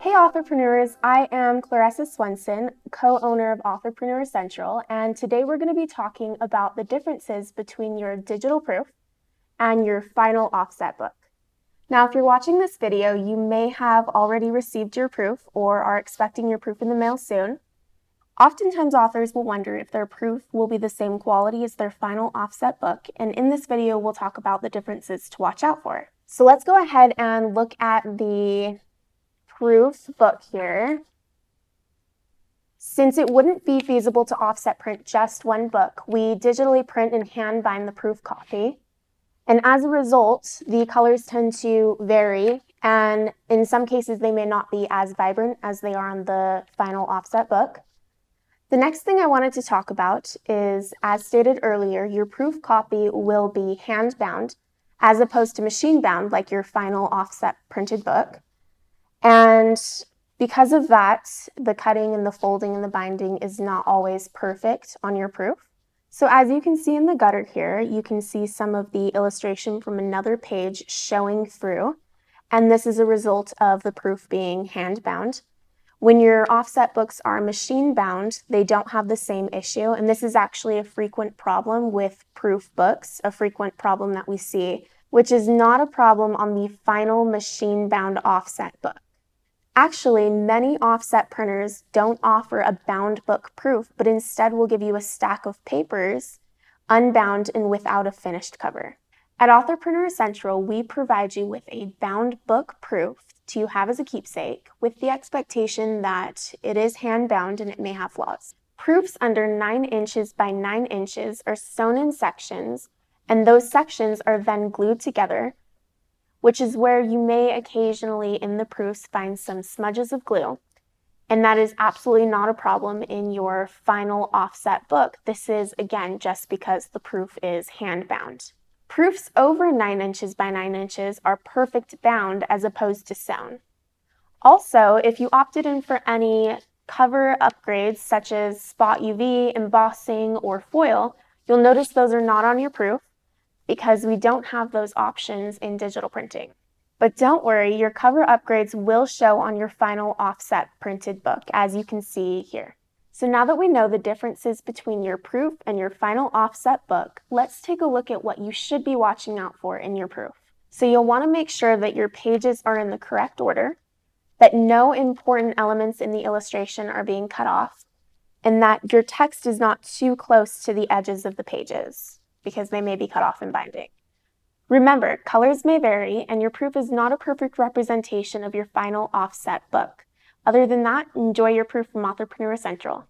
Hey Authorpreneurs, I am Clarissa Swenson, co-owner of AuthorPreneur Central, and today we're going to be talking about the differences between your digital proof and your final offset book. Now, if you're watching this video, you may have already received your proof or are expecting your proof in the mail soon. Oftentimes, authors will wonder if their proof will be the same quality as their final offset book, and in this video, we'll talk about the differences to watch out for. So let's go ahead and look at the proof book here. Since it wouldn't be feasible to offset print just one book, we digitally print and hand bind the proof copy. And as a result, the colors tend to vary, and in some cases they may not be as vibrant as they are on the final offset book. The next thing I wanted to talk about is, as stated earlier, your proof copy will be hand bound as opposed to machine bound like your final offset printed book. And because of that, the cutting and the folding and the binding is not always perfect on your proof. So as you can see in the gutter here, you can see some of the illustration from another page showing through, and this is a result of the proof being hand bound. When your offset books are machine bound, they don't have the same issue, and this is actually a frequent problem with proof books, a frequent problem that we see, which is not a problem on the final machine bound offset book. Actually, many offset printers don't offer a bound book proof, but instead will give you a stack of papers, unbound and without a finished cover. At AuthorPreneur Central, we provide you with a bound book proof to have as a keepsake, with the expectation that it is hand bound and it may have flaws. Proofs under 9 inches by 9 inches are sewn in sections, and those sections are then glued together, which is where you may occasionally in the proofs find some smudges of glue. And that is absolutely not a problem in your final offset book. This is, again, just because the proof is hand bound. Proofs over 9 inches by 9 inches are perfect bound as opposed to sewn. Also, if you opted in for any cover upgrades such as spot UV, embossing, or foil, you'll notice those are not on your proof, because we don't have those options in digital printing. But don't worry, your cover upgrades will show on your final offset printed book, as you can see here. So now that we know the differences between your proof and your final offset book, let's take a look at what you should be watching out for in your proof. So you'll want to make sure that your pages are in the correct order, that no important elements in the illustration are being cut off, and that your text is not too close to the edges of the pages, because they may be cut off in binding. Remember, colors may vary, and your proof is not a perfect representation of your final offset book. Other than that, enjoy your proof from AuthorPreneur Central.